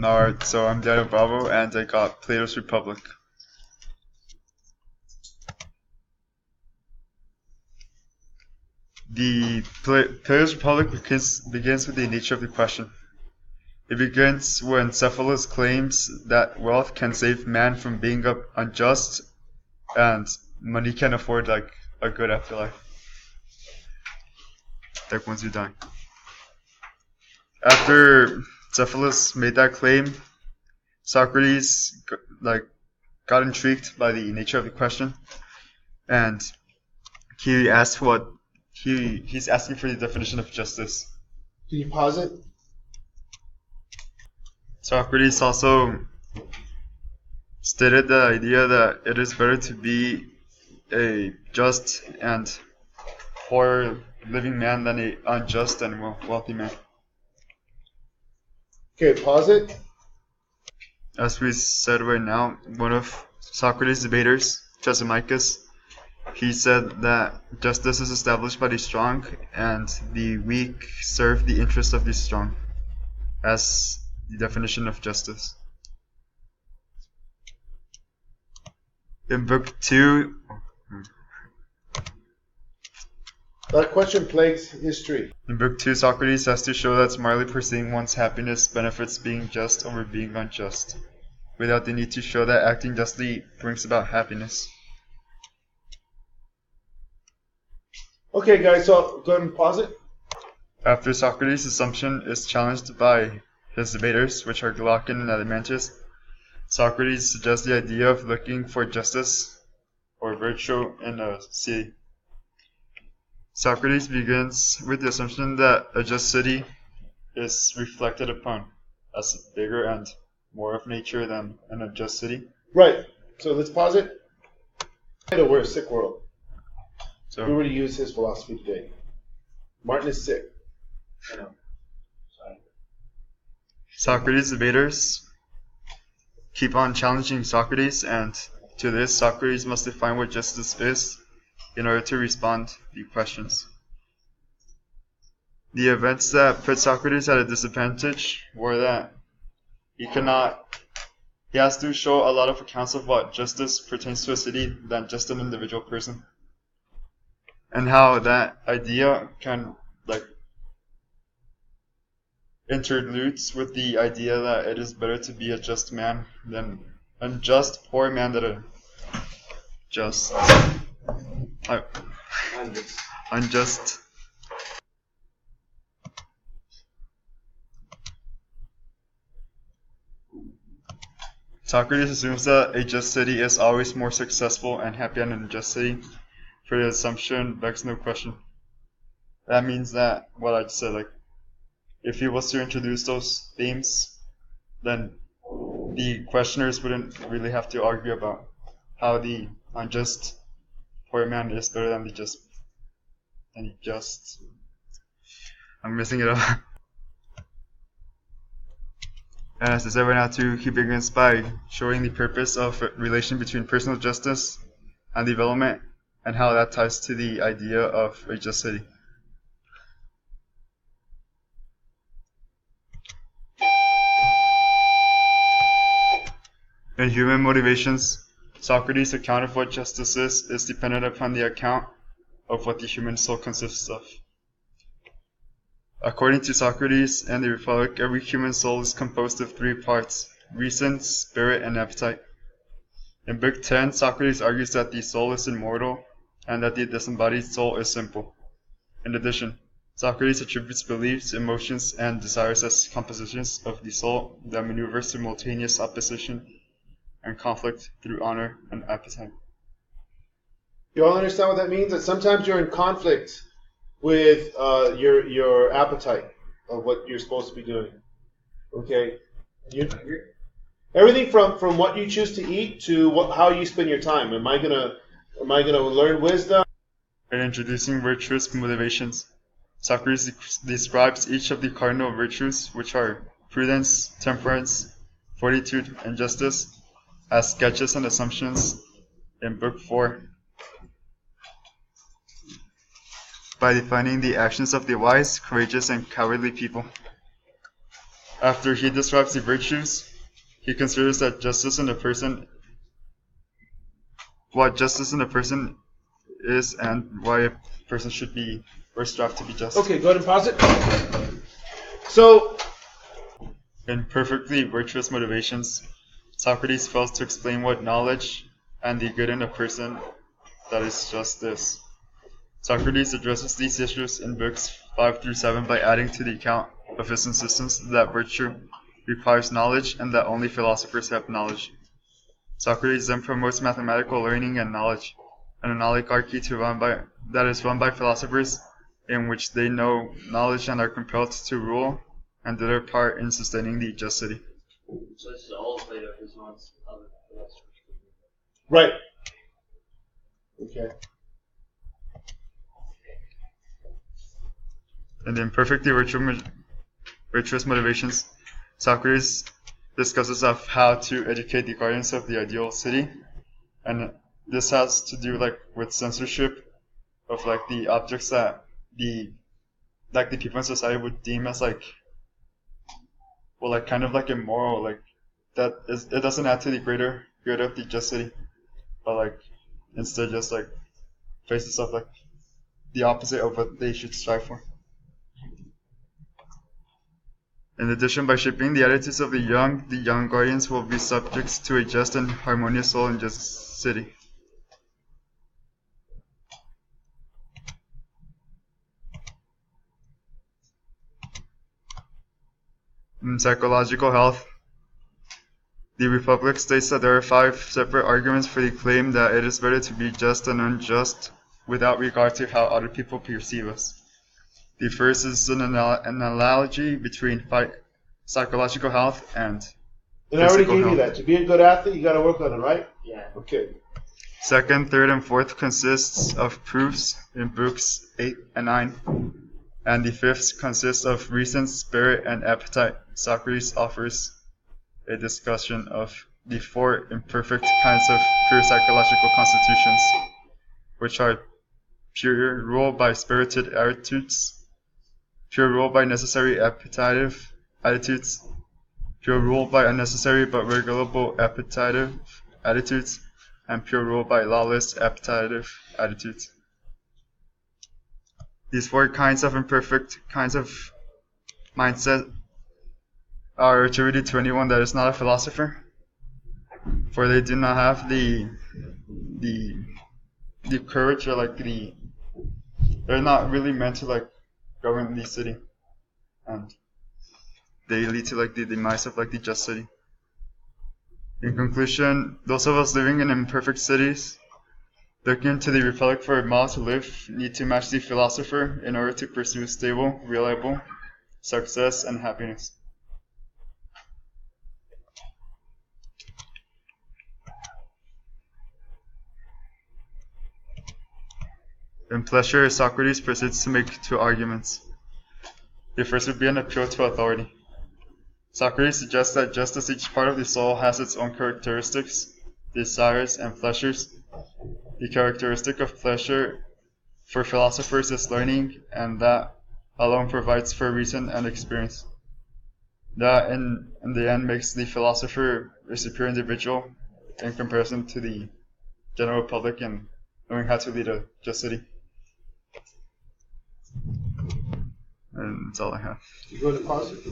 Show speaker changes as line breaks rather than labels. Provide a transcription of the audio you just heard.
Alright, so I'm Daniel Bravo, and I got Plato's Republic. Plato's Republic begins with the nature of the question. It begins when Cephalus claims that wealth can save man from being unjust, and money can afford like a good afterlife. Like once you're done. After Cephalus made that claim, Socrates got intrigued by the nature of the question, and he asked he's asking for the definition of justice.
Can you pause it?
Socrates also stated the idea that it is better to be a just and poor living man than an unjust and wealthy man.
Okay, pause it.
As we said right now, one of Socrates' debaters, Thrasymachus, he said that justice is established by the strong and the weak serve the interest of the strong, as the definition of justice. In Book 2,
that question plagues history.
In Book 2, Socrates has to show that smartly pursuing one's happiness benefits being just over being unjust, without the need to show that acting justly brings about happiness.
Okay, guys, so go ahead and pause it.
After Socrates' assumption is challenged by his debaters, which are Glaucon and Adeimantus, Socrates suggests the idea of looking for justice or virtue in a city. Socrates begins with the assumption that a just city is reflected upon as bigger and more of nature than an unjust city.
Right. So let's pause it. We're a sick world.
So
we were to use his philosophy today. Martin is sick. I know. Sorry.
Socrates' debaters keep on challenging Socrates, and to this, Socrates must define what justice is in order to respond to the questions. The events that put Socrates at a disadvantage were that he has to show a lot of accounts of what justice pertains to a city than just an individual person. And how that idea can interludes with the idea that it is better to be a just man than unjust poor man than a just unjust. Socrates assumes that a just city is always more successful and happy than an unjust city. For the assumption begs no question. That means that what I just said, if he was to introduce those themes, then the questioners wouldn't really have to argue about how the unjust poor man is better than the just. I'm messing it up. And as I said right now too, he begins by showing the purpose of relation between personal justice and development, and how that ties to the idea of a just city. In human motivations, Socrates' account of what justice is dependent upon the account of what the human soul consists of. According to Socrates and the Republic, every human soul is composed of three parts: reason, spirit, and appetite. In Book 10, Socrates argues that the soul is immortal and that the disembodied soul is simple. In addition, Socrates attributes beliefs, emotions, and desires as compositions of the soul that maneuver simultaneous opposition and conflict through honor and appetite.
You all understand what that means? That sometimes you're in conflict with your appetite of what you're supposed to be doing. Okay? Everything from what you choose to eat to how you spend your time. Am I gonna learn wisdom?
In introducing virtuous motivations, Socrates describes each of the cardinal virtues, which are prudence, temperance, fortitude, and justice, as sketches and assumptions in Book 4. By defining the actions of the wise, courageous, and cowardly people. After he describes the virtues, he considers that justice in a person, what justice in a person is, and why a person should be or strive to be just.
Okay, go ahead and pause it. So,
In Perfectly Virtuous Motivations, Socrates fails to explain what knowledge and the good in a person that is just this. Socrates addresses these issues in books 5 through 7 by adding to the account of his insistence that virtue requires knowledge and that only philosophers have knowledge. Socrates then promotes mathematical learning and knowledge, an oligarchy that is run by philosophers in which they know knowledge and are compelled to rule and do their part in sustaining the just city.
So this is all Plato his ones other philosophers.
right. Okay.
And in Perfectly Virtuous Motivations, Socrates discusses of how to educate the guardians of the ideal city, and this has to do like with censorship of like the objects that the people in society would deem as like, well, like kind of like immoral, like that is, it doesn't add to the greater good of the just city, but like instead just like faces of like the opposite of what they should strive for. In addition, by shaping the attitudes of the young guardians will be subjects to a just and harmonious soul and just city. In Psychological Health, the Republic states that there are 5 separate arguments for the claim that it is better to be just and unjust without regard to how other people perceive us. The first is an analogy between psychological health and
And I already
physical
gave you
health.
that. To be a good athlete, you got to work on it, right?
Yeah.
Okay.
Second, third, and fourth consists of proofs in books 8 and 9. And the fifth consists of reason, spirit, and appetite. Socrates offers a discussion of the 4 imperfect kinds of pure psychological constitutions, which are pure rule by spirited attitudes, pure rule by necessary appetitive attitudes, pure rule by unnecessary but regulable appetitive attitudes, and pure rule by lawless appetitive attitudes. These 4 kinds of imperfect kinds of mindset are attributed to anyone that is not a philosopher, for they do not have the courage or like they're not really meant to like govern the city, and they lead to like the demise of like the just city. In conclusion, those of us living in imperfect cities, looking to the Republic for a model to live, need to match the philosopher in order to pursue stable, reliable success and happiness. In Pleasure, Socrates proceeds to make 2 arguments. The first would be an appeal to authority. Socrates suggests that just as each part of the soul has its own characteristics, desires, and pleasures, the characteristic of pleasure for philosophers is learning, and that alone provides for reason and experience. That, in the end, makes the philosopher a superior individual in comparison to the general public in knowing how to lead a just city. And that's all I have.
You go to pause it.